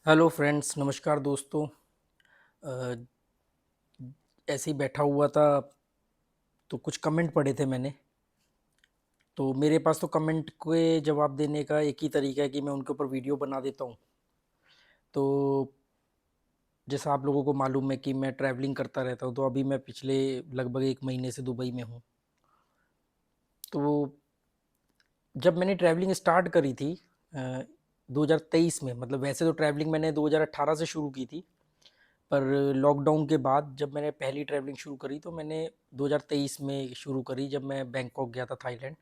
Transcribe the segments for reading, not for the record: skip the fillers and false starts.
Hello friends, नमस्कार दोस्तों। अ, ऐसे ही बैठा हुआ था तो कुछ कमेंट पढ़े थे मैंने। तो मेरे पास तो कमेंट के जवाब देने का एक ही तरीका है कि मैं उनके ऊपर वीडियो बना देता हूँ। तो जैसा आप लोगों को मालूम है कि मैं ट्रैवलिंग करता रहता हूँ, तो अभी मैं पिछले लगभग 1 महीने से दुबई में हूँ। तो जब मैंने ट्रैवलिंग स्टार्ट करी थी 2023 में, मतलब वैसे तो ट्रैवलिंग मैंने 2018 से शुरू की थी, पर लॉकडाउन के बाद जब मैंने पहली ट्रैवलिंग शुरू करी तो मैंने 2023 में शुरू करी, जब मैं बैंकॉक गया था, थाईलैंड।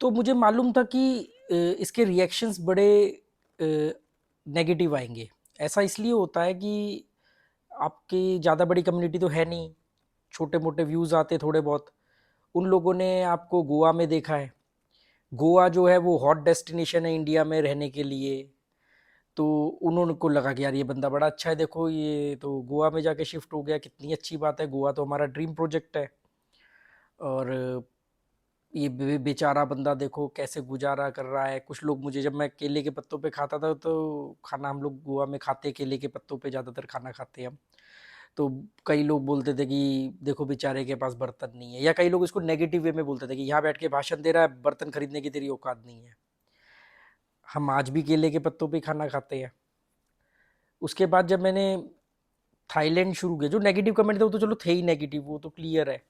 तो मुझे मालूम था कि इसके रिएक्शंस बड़े नेगेटिव आएंगे। ऐसा इसलिए होता है कि आपकी ज़्यादा बड़ी कम्युनिटी तो है नहीं, छोटे मोटे व्यूज़ आते थोड़े बहुत। उन लोगों ने आपको गोवा में देखा है। गोवा जो है वो हॉट डेस्टिनेशन है इंडिया में रहने के लिए। तो उन्होंने को लगा कि यार ये बंदा बड़ा अच्छा है, देखो ये तो गोवा में जाके शिफ्ट हो गया, कितनी अच्छी बात है, गोवा तो हमारा ड्रीम प्रोजेक्ट है। और ये बेचारा बंदा देखो कैसे गुजारा कर रहा है। कुछ लोग मुझे, जब मैं केले के पत्तों पे खाता था, तो खाना हम लोग गोवा में खाते केले के पत्तों पे ज़्यादातर खाना खाते हैं हम। तो कई लोग बोलते थे कि देखो बेचारे के पास बर्तन नहीं है, या कई लोग इसको नेगेटिव वे में बोलते थे कि यहाँ बैठ के भाषण दे रहा है, बर्तन खरीदने की तेरी औकात नहीं है। हम आज भी केले के पत्तों पे खाना खाते हैं। उसके बाद जब मैंने थाईलैंड शुरू किया, जो नेगेटिव कमेंट थे वो तो चलो थे ही नेगेटिव, वो तो क्लियर है।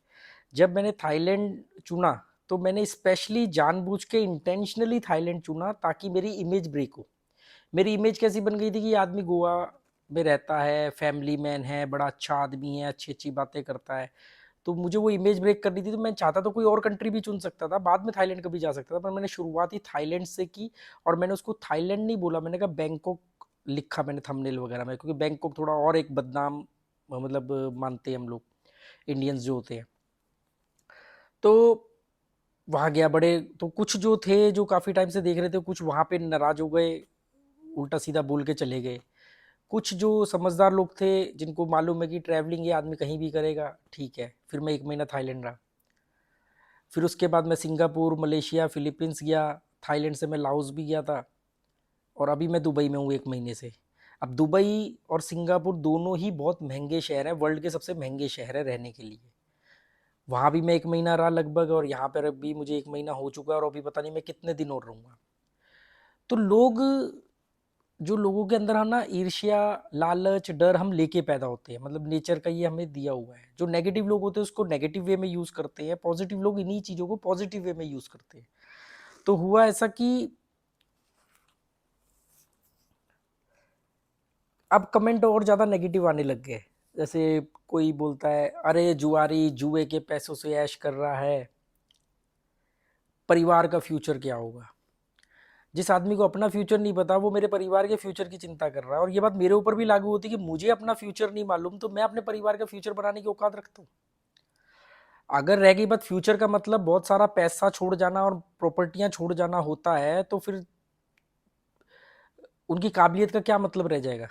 जब मैंने थाईलैंड चुना, तो मैंने स्पेशली जानबूझ के इंटेंशनली थाईलैंड चुना ताकि मेरी इमेज ब्रेक हो। मेरी इमेज कैसी बन गई थी कि ये आदमी गोवा में रहता है, फैमिली मैन है, बड़ा अच्छा आदमी है, अच्छी अच्छी बातें करता है। तो मुझे वो इमेज ब्रेक करनी थी। तो मैं चाहता तो कोई और कंट्री भी चुन सकता था, बाद में थाईलैंड कभी जा सकता था, पर मैंने शुरुआत ही थाईलैंड से की। और मैंने उसको थाईलैंड नहीं बोला, मैंने कहा बैंकॉक लिखा मैंने थंबनेल वगैरह में, क्योंकि बैंकॉक थोड़ा और एक बदनाम मतलब मानते हैं हम लोग, इंडियंस जो होते हैं। तो वहाँ गया, बड़े तो कुछ जो थे जो काफ़ी टाइम से देख रहे थे, कुछ वहाँ पे नाराज़ हो गए, उल्टा सीधा बोल के चले गए। कुछ जो समझदार लोग थे, जिनको मालूम है कि ट्रैवलिंग ये आदमी कहीं भी करेगा, ठीक है। फिर मैं 1 महीना थाईलैंड रहा। फिर उसके बाद मैं सिंगापुर, मलेशिया, फिलीपींस गया। थाईलैंड से मैं लाओस भी गया था। और अभी मैं दुबई में हूँ 1 महीने से। अब दुबई और सिंगापुर दोनों ही बहुत महंगे शहर हैं, वर्ल्ड के सबसे महंगे शहर है रहने के लिए। वहाँ भी मैं 1 महीना रहा लगभग, और यहाँ पर अभी मुझे 1 महीना हो चुका है, और अभी पता नहीं मैं कितने दिन और रहूँगा। तो लोग, जो लोगों के अंदर हम ना ईर्ष्या, लालच, डर हम लेके पैदा होते हैं, मतलब नेचर का ये हमें दिया हुआ है। जो नेगेटिव लोग होते हैं उसको नेगेटिव वे में यूज़ करते हैं, पॉजिटिव लोग इन्हीं चीज़ों को पॉजिटिव वे में यूज़ करते हैं। तो हुआ ऐसा कि अब कमेंट और ज़्यादा नेगेटिव आने लग गए। जैसे कोई बोलता है, अरे जुआरी जुए के पैसों से ऐश कर रहा है, परिवार का फ्यूचर क्या होगा। जिस आदमी को अपना फ्यूचर नहीं पता, वो मेरे परिवार के फ्यूचर की चिंता कर रहा है। और ये बात मेरे ऊपर भी लागू होती है कि मुझे अपना फ्यूचर नहीं मालूम, तो मैं अपने परिवार का फ्यूचर बनाने की औकात रखता हूँ। अगर रह गई बात फ्यूचर का मतलब बहुत सारा पैसा छोड़ जाना और प्रॉपर्टियां छोड़ जाना होता है, तो फिर उनकी काबिलियत का क्या मतलब रह जाएगा।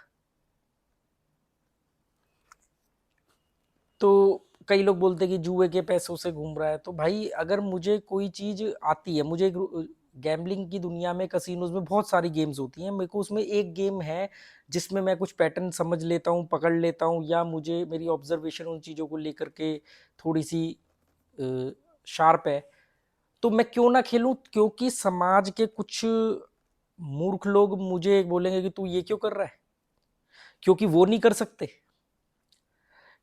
तो कई लोग बोलते हैं कि जुए के पैसों से घूम रहा है। तो भाई, अगर मुझे कोई चीज आती है, मुझे गैम्बलिंग की दुनिया में, कसिनोज में बहुत सारी गेम्स होती हैं, मेरे को उसमें एक गेम है जिसमें मैं कुछ पैटर्न समझ लेता हूँ, पकड़ लेता हूँ, या मुझे मेरी ऑब्जर्वेशन उन चीज़ों को लेकर के थोड़ी सी शार्प है, तो मैं क्यों ना खेलूं। क्योंकि समाज के कुछ मूर्ख लोग मुझे बोलेंगे कि तू ये क्यों कर रहा है, क्योंकि वो नहीं कर सकते,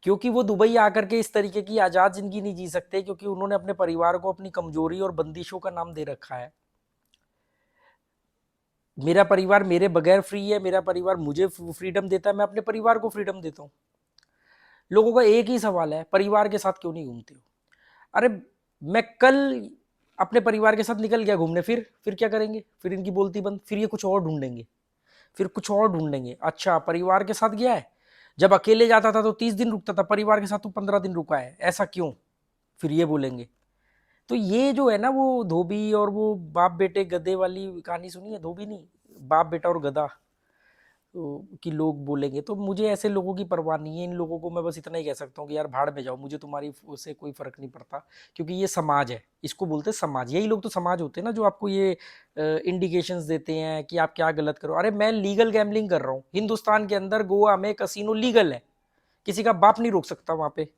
क्योंकि वो दुबई आकर के इस तरीके की आजाद जिंदगी नहीं जी सकते, क्योंकि उन्होंने अपने परिवार को अपनी कमजोरी और बंदिशों का नाम दे रखा है। मेरा परिवार मेरे बगैर फ्री है, मेरा परिवार मुझे फ्रीडम देता है, मैं अपने परिवार को फ्रीडम देता हूँ। लोगों का एक ही सवाल है, परिवार के साथ क्यों नहीं घूमते हो। अरे, मैं कल अपने परिवार के साथ निकल गया घूमने, फिर क्या करेंगे, फिर इनकी बोलती बंद, फिर ये कुछ और ढूंढेंगे, फिर कुछ और ढूंढेंगे। अच्छा, परिवार के साथ गया है, जब अकेले जाता था तो 30 दिन रुकता था, परिवार के साथ तो 15 दिन रुका है, ऐसा क्यों, फिर ये बोलेंगे। तो ये जो है ना, वो धोबी और वो बाप बेटे गधे वाली कहानी सुनी है, धोबी नहीं, बाप बेटा और गधा। कि लोग बोलेंगे। तो मुझे ऐसे लोगों की परवाह नहीं है। इन लोगों को मैं बस इतना ही कह सकता हूँ कि यार भाड़ में जाओ, मुझे तुम्हारी उससे कोई फर्क नहीं पड़ता, क्योंकि ये समाज है, इसको बोलते हैं समाज। यही लोग तो समाज होते हैं ना, जो आपको ये इंडिकेशंस देते हैं कि आप क्या गलत करो। अरे मैं लीगल गैम्बलिंग कर रहा हूँ हिंदुस्तान के अंदर, गोवा में कसिनो लीगल है, किसी का बाप नहीं रोक सकता वहां पे।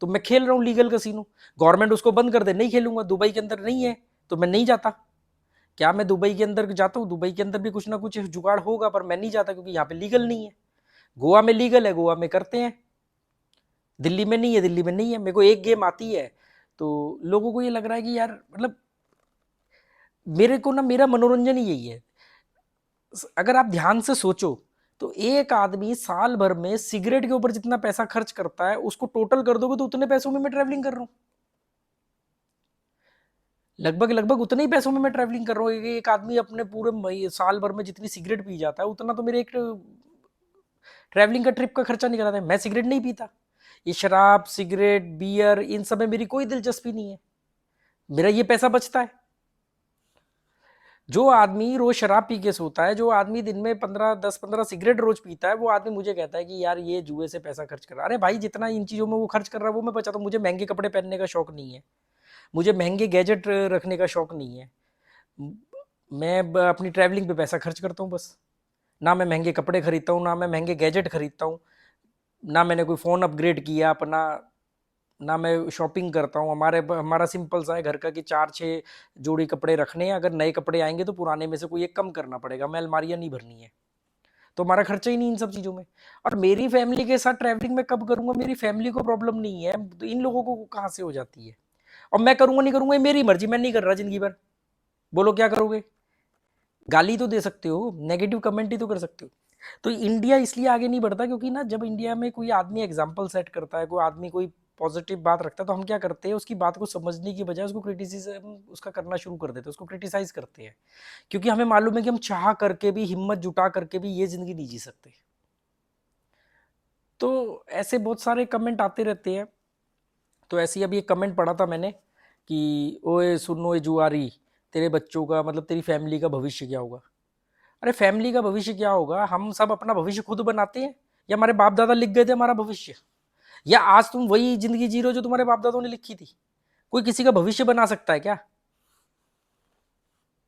तो मैं खेल रहा हूँ लीगल कसिनो, गवर्नमेंट उसको बंद कर दे, नहीं खेलूंगा। दुबई के अंदर नहीं है तो मैं नहीं जाता। क्या मैं दुबई के अंदर जाता हूँ? दुबई के अंदर भी कुछ ना कुछ जुगाड़ होगा, पर मैं नहीं जाता क्योंकि यहाँ पे लीगल नहीं है। गोवा में लीगल है, गोवा में करते हैं। दिल्ली में नहीं है, दिल्ली में नहीं है। मेरे को एक गेम आती है। तो लोगों को ये लग रहा है कि यार मतलब मेरे को ना, मेरा मनोरंजन ही यही है। अगर आप ध्यान से सोचो तो एक आदमी साल भर में सिगरेट के ऊपर जितना पैसा खर्च करता है, उसको टोटल कर दोगे तो उतने पैसों में मैं ट्रैवलिंग कर रहा हूँ। लगभग लगभग उतने ही पैसों में मैं ट्रैवलिंग कर रहा हूँ। एक आदमी अपने पूरे साल भर में जितनी सिगरेट पी जाता है, उतना तो मेरे एक ट्रैवलिंग का ट्रिप का खर्चा नहीं कराता है। मैं सिगरेट नहीं पीता। ये शराब, सिगरेट, बियर, इन सब में मेरी कोई दिलचस्पी नहीं है। मेरा ये पैसा बचता है। जो आदमी रोज शराब पी के सोता है, जो आदमी दिन में 10-15 सिगरेट रोज पीता है, वो आदमी मुझे कहता है कि यार ये जुए से पैसा खर्च कर रहा है। अरे भाई, जितना इन चीजों में वो खर्च कर रहा है वो मैं बचाता हूँ। मुझे महंगे कपड़े पहनने का शौक नहीं है, मुझे महंगे गैजेट रखने का शौक नहीं है। मैं अपनी ट्रैवलिंग पे पैसा खर्च करता हूँ बस। ना मैं महंगे कपड़े खरीदता हूँ, ना मैं महंगे गैजेट खरीदता हूँ, ना मैंने कोई फ़ोन अपग्रेड किया अपना, ना मैं शॉपिंग करता हूँ। हमारा सिंपल सा है घर का कि 4-6 जोड़ी कपड़े रखने हैं। अगर नए कपड़े आएंगे तो पुराने में से कोई एक कम करना पड़ेगा, मैं अलमारियाँ नहीं भरनी है। तो हमारा खर्चा ही नहीं इन सब चीज़ों में। और मेरी फैमिली के साथ ट्रैवलिंग मैं कब करूँगा? मेरी फैमिली को प्रॉब्लम नहीं है, तो इन लोगों को कहाँ से हो जाती है? और मैं करूँगा नहीं करूँगा ये मेरी मर्जी, मैं नहीं कर रहा जिंदगी भर। बोलो क्या करोगे? गाली तो दे सकते हो, नेगेटिव कमेंट ही तो कर सकते हो। तो इंडिया इसलिए आगे नहीं बढ़ता क्योंकि ना, जब इंडिया में कोई आदमी एग्जाम्पल सेट करता है, कोई आदमी कोई पॉजिटिव बात रखता है, तो हम क्या करते हैं, उसकी बात को समझने की बजाय उसको क्रिटिसिज्म उसका करना शुरू कर देते हैं, उसको क्रिटिसाइज करते हैं। क्योंकि हमें मालूम है कि हम चाह करके भी, हिम्मत जुटा करके भी ये जिंदगी नहीं जी सकते। तो ऐसे बहुत सारे कमेंट आते रहते हैं। तो ऐसे ही अभी एक कमेंट पढ़ा था मैंने कि ओए सुनो ए जुआरी, तेरे बच्चों का मतलब तेरी फैमिली का भविष्य क्या होगा? अरे फैमिली का भविष्य क्या होगा? हम सब अपना भविष्य खुद बनाते हैं, या हमारे बाप दादा लिख गए थे हमारा भविष्य? या आज तुम वही जिंदगी जी रहे हो जो तुम्हारे बाप दादाओं ने लिखी थी? कोई किसी का भविष्य बना सकता है क्या?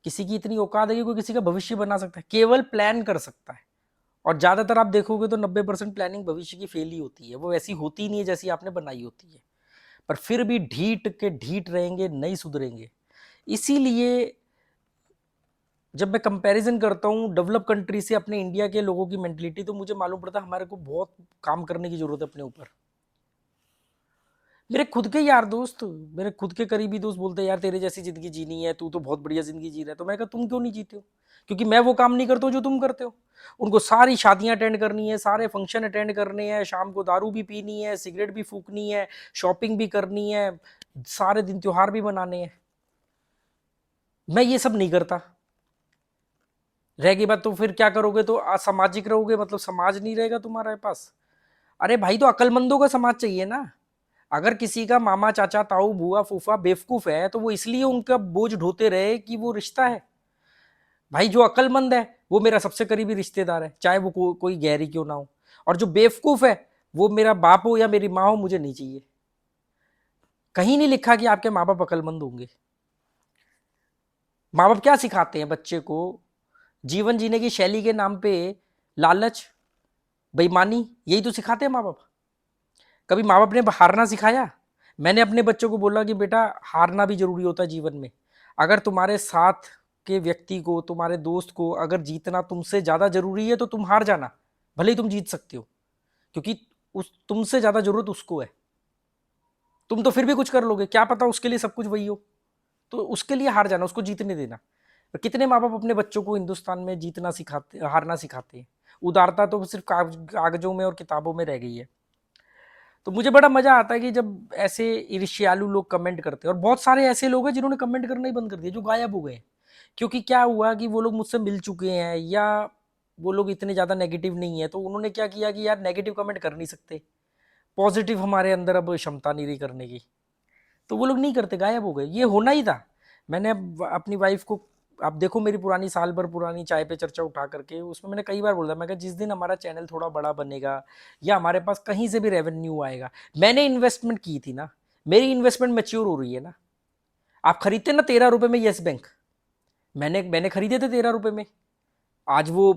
किसी की इतनी औकात है कि कोई किसी का भविष्य बना सकता है? केवल प्लान कर सकता है। और ज्यादातर आप देखोगे तो 90% प्लानिंग भविष्य की फेल ही होती है, वो वैसी होती ही नहीं है जैसी आपने बनाई होती है। पर फिर भी ढीठ के ढीठ रहेंगे, नहीं सुधरेंगे। इसीलिए जब मैं कंपैरिजन करता हूँ डेवलप कंट्री से अपने इंडिया के लोगों की मेंटलिटी, तो मुझे मालूम पड़ता है हमारे को बहुत काम करने की जरूरत है अपने ऊपर। मेरे खुद के यार दोस्त, मेरे खुद के करीबी दोस्त बोलते हैं यार तेरे जैसी जिंदगी जीनी है, तू तो बहुत बढ़िया जिंदगी जी रहा है। तो मैं कहा तुम क्यों नहीं जीते हो? क्योंकि मैं वो काम नहीं करता हूँ जो तुम करते हो। उनको सारी शादियां अटेंड करनी है, सारे फंक्शन अटेंड करने हैं, शाम को दारू भी पीनी है, सिगरेट भी फूकनी है, शॉपिंग भी करनी है, सारे दिन त्योहार भी मनाने हैं। मैं ये सब नहीं करता। रहेगी बात तो फिर क्या करोगे? तो असामाजिक रहोगे, मतलब समाज नहीं रहेगा तुम्हारे पास। अरे भाई, तो अक्लमंदों का समाज चाहिए ना। अगर किसी का मामा, चाचा, ताऊ, बुआ, फूफा बेवकूफ है, तो वो इसलिए उनका बोझ ढोते रहे कि वो रिश्ता है। भाई जो अक्लमंद है वो मेरा सबसे करीबी रिश्तेदार है, चाहे वो कोई गहरी क्यों ना हो। और जो बेवकूफ है, वो मेरा बाप हो या मेरी माँ हो, मुझे नहीं चाहिए। कहीं नहीं लिखा कि आपके माँ बाप अक्लमंद होंगे। माँ बाप क्या सिखाते हैं बच्चे को? जीवन जीने की शैली के नाम पे लालच, बेईमानी, यही तो सिखाते हैं माँ बाप। कभी माँ बाप ने हारना सिखाया? मैंने अपने बच्चों को बोला कि बेटा, हारना भी जरूरी होता है जीवन में। अगर तुम्हारे साथ के व्यक्ति को, तुम्हारे दोस्त को अगर जीतना तुमसे ज्यादा जरूरी है, तो तुम हार जाना, भले ही तुम जीत सकते हो। क्योंकि उस तुमसे ज्यादा जरूरत उसको है। तुम तो फिर भी कुछ कर लोगे, क्या पता उसके लिए सब कुछ वही हो। तो उसके लिए हार जाना, उसको जीतने देना। तो कितने माँ बाप अपने बच्चों को हिंदुस्तान में जीतना सिखाते, हारना सिखाते हैं। उदारता तो सिर्फ कागजों में और किताबों में रह गई है। तो मुझे बड़ा मजा आता है कि जब ऐसे ईर्ष्यालु लोग कमेंट करते हैं। और बहुत सारे ऐसे लोग हैं जिन्होंने कमेंट करना ही बंद कर दिया, जो गायब हो गए। क्योंकि क्या हुआ कि वो लोग मुझसे मिल चुके हैं, या वो लोग इतने ज्यादा नेगेटिव नहीं है, तो उन्होंने क्या किया कि यार नेगेटिव कमेंट कर नहीं सकते, पॉजिटिव हमारे अंदर अब क्षमता नहीं रही करने की। तो वो लोग नहीं करते, गायब हो गए। ये होना ही था। मैंने अपनी वाइफ को आप देखो मेरी पुरानी साल भर पुरानी चाय पे चर्चा उठा करके, उसमें मैंने कई बार बोला, मैं कहा जिस दिन हमारा चैनल थोड़ा बड़ा बनेगा या हमारे पास कहीं से भी रेवेन्यू आएगा, मैंने इन्वेस्टमेंट की थी ना, मेरी इन्वेस्टमेंट मैच्योर हो रही है ना। आप खरीदते ना 13 रुपए में येस बैंक, मैंने मैंने खरीदे थे 13 रुपए में, आज वो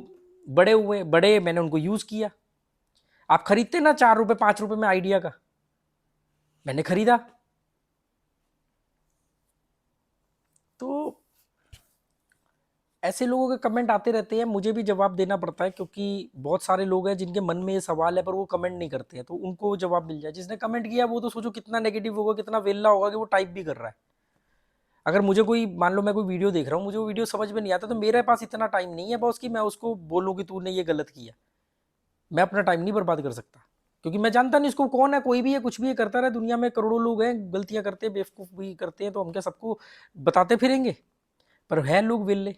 बड़े हुए, बड़े मैंने उनको यूज किया। आप खरीदते ना 4 रुपए 5 रुपए में आइडिया का, मैंने खरीदा। तो ऐसे लोगों के कमेंट आते रहते हैं, मुझे भी जवाब देना पड़ता है, क्योंकि बहुत सारे लोग हैं जिनके मन में ये सवाल है पर वो कमेंट नहीं करते हैं, तो उनको जवाब मिल जाए। जिसने कमेंट किया वो तो सोचो कितना नेगेटिव होगा, कितना वेल्ला होगा कि वो टाइप भी कर रहा है। अगर मुझे कोई, मान लो मैं कोई वीडियो देख रहा हूँ, मुझे वो वीडियो समझ में नहीं आता, तो मेरे पास इतना टाइम नहीं है बॉस कि मैं उसको बोलूँ कि तूने ये गलत किया। मैं अपना टाइम नहीं बर्बाद कर सकता, क्योंकि मैं जानता नहीं उसको कौन है, कोई भी है, कुछ भी है, करता रहे। दुनिया में करोड़ों लोग हैं, गलतियां करते हैं, बेवकूफ़ भी करते हैं, तो हम क्या सबको बताते फिरेंगे? पर है लोग वेल्ले।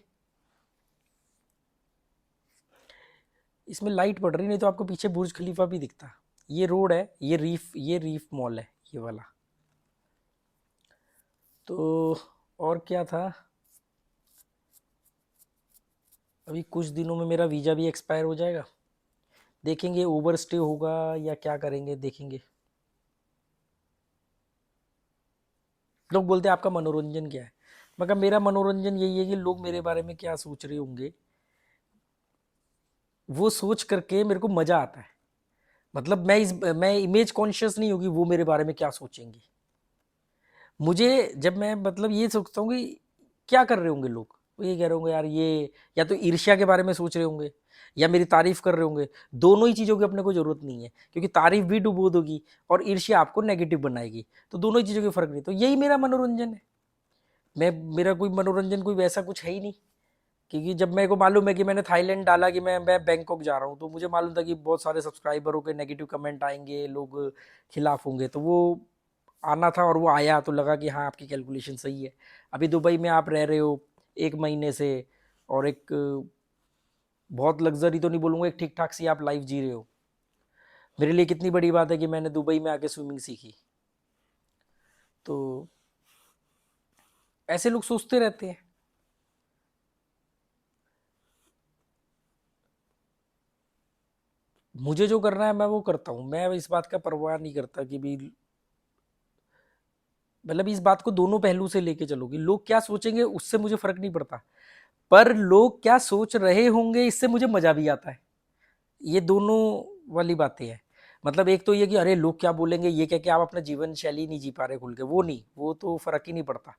इसमें लाइट पड़ रही, नहीं तो आपको पीछे बुर्ज खलीफा भी दिखता। ये रोड है, ये रीफ मॉल है, ये वाला। तो और क्या था, अभी कुछ दिनों में मेरा वीज़ा भी एक्सपायर हो जाएगा, देखेंगे ओवर स्टे होगा या क्या करेंगे, देखेंगे। लोग बोलते हैं आपका मनोरंजन क्या है, मगर मेरा मनोरंजन यही है कि लोग मेरे बारे में क्या सोच रहे होंगे, वो सोच करके मेरे को मज़ा आता है। मतलब मैं इमेज कॉन्शियस नहीं होगी वो मेरे बारे में क्या सोचेंगे। मुझे, जब मैं मतलब ये सोचता हूँ कि क्या कर रहे होंगे लोग, वो ये कह रहे होंगे यार ये, या तो ईर्ष्या के बारे में सोच रहे होंगे या मेरी तारीफ कर रहे होंगे। दोनों ही चीज़ों की अपने को जरूरत नहीं है, क्योंकि तारीफ भी डुबो दोगी और ईर्ष्या आपको नेगेटिव बनाएगी, तो दोनों ही चीज़ों की फर्क नहीं। तो यही मेरा मनोरंजन है। मैं, मेरा कोई मनोरंजन कोई वैसा कुछ है ही नहीं, क्योंकि जब मेरे को मालूम है कि मैंने थाईलैंड डाला कि मैं बैंकॉक जा रहा हूँ, तो मुझे मालूम था कि बहुत सारे सब्सक्राइबरों के नेगेटिव कमेंट आएंगे, लोग खिलाफ होंगे, तो वो आना था और वो आया, तो लगा कि हाँ आपकी कैलकुलेशन सही है। अभी दुबई में आप रह रहे हो 1 महीने से, और एक बहुत लग्जरी तो नहीं बोलूँगा, एक ठीक ठाक सी आप लाइफ जी रहे हो। मेरे लिए कितनी बड़ी बात है कि मैंने दुबई में आके स्विमिंग सीखी। तो ऐसे लोग सोचते रहते हैं। मुझे जो करना है मैं वो करता हूँ, मैं इस बात का परवाह नहीं करता कि भी, मतलब इस बात को दोनों पहलू से लेके चलोगी, लोग क्या सोचेंगे उससे मुझे फर्क नहीं पड़ता, पर लोग क्या सोच रहे होंगे इससे मुझे मजा भी आता है। ये दोनों वाली बातें हैं। मतलब एक तो ये कि अरे लोग क्या बोलेंगे, ये क्या, कि आप अपना जीवन शैली नहीं जी पा रहे खुल के, वो नहीं, वो तो फर्क ही नहीं पड़ता।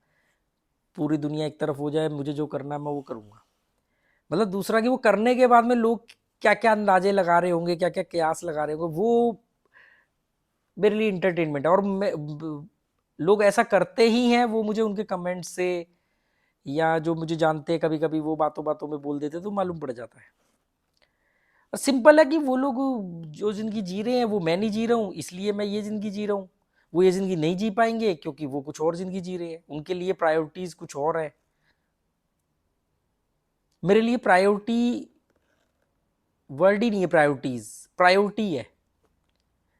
पूरी दुनिया एक तरफ हो जाए, मुझे जो करना है मैं वो करूंगा। मतलब दूसरा कि वो करने के बाद में लोग क्या क्या अंदाजे लगा रहे होंगे, क्या क्या कयास लगा रहे होंगे, वो मेरे लिए इंटरटेनमेंट है। और लोग ऐसा करते ही हैं, वो मुझे उनके कमेंट से, या जो मुझे जानते हैं कभी कभी वो बातों बातों में बोल देते, तो मालूम पड़ जाता है। और सिंपल है कि वो लोग जो जिंदगी जी रहे हैं वो मैं नहीं जी रहा हूँ, इसलिए मैं ये जिंदगी जी रहा हूँ। वो ये जिंदगी नहीं जी पाएंगे क्योंकि वो कुछ और जिंदगी जी रहे हैं, उनके लिए प्रायोरिटीज कुछ और है। मेरे लिए प्रायोरिटी वर्ड ही नहीं है, प्रायोरिटीज प्रायोरिटी है।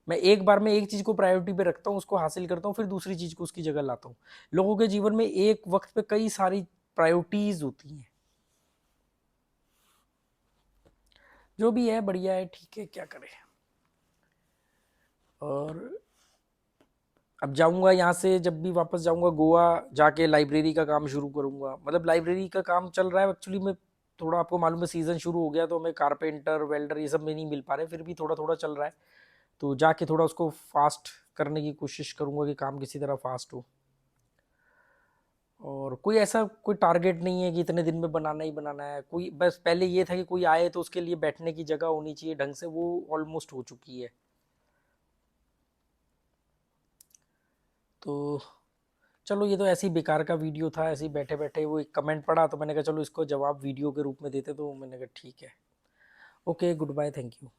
मैं एक बार में एक चीज को प्रायोरिटी पे रखता हूँ, उसको हासिल करता हूँ, फिर दूसरी चीज को उसकी जगह लाता हूँ। लोगों के जीवन में एक वक्त पे कई सारी प्रायोरिटीज होती हैं। जो भी है बढ़िया है, ठीक है, क्या करें। और अब जाऊंगा यहाँ से, जब भी वापस जाऊंगा गोवा, जाके लाइब्रेरी का काम शुरू करूंगा। मतलब लाइब्रेरी का काम चल रहा है एक्चुअली में, थोड़ा आपको मालूम है सीजन शुरू हो गया, तो हमें कारपेंटर वेल्डर ये सब में नहीं मिल पा रहे, फिर भी थोड़ा थोड़ा चल रहा है। तो जाके थोड़ा उसको फास्ट करने की कोशिश करूंगा कि काम किसी तरह फास्ट हो। और कोई ऐसा कोई टारगेट नहीं है कि इतने दिन में बनाना ही बनाना है, कोई बस पहले ये था कि कोई आए तो उसके लिए बैठने की जगह होनी चाहिए ढंग से, वो ऑलमोस्ट हो चुकी है। तो चलो, ये तो ऐसी बेकार का वीडियो था, ऐसे ही बैठे बैठे वो एक कमेंट पड़ा, तो मैंने कहा चलो इसको जवाब वीडियो के रूप में देते, तो मैंने कहा ठीक है। Okay, goodbye, thank you.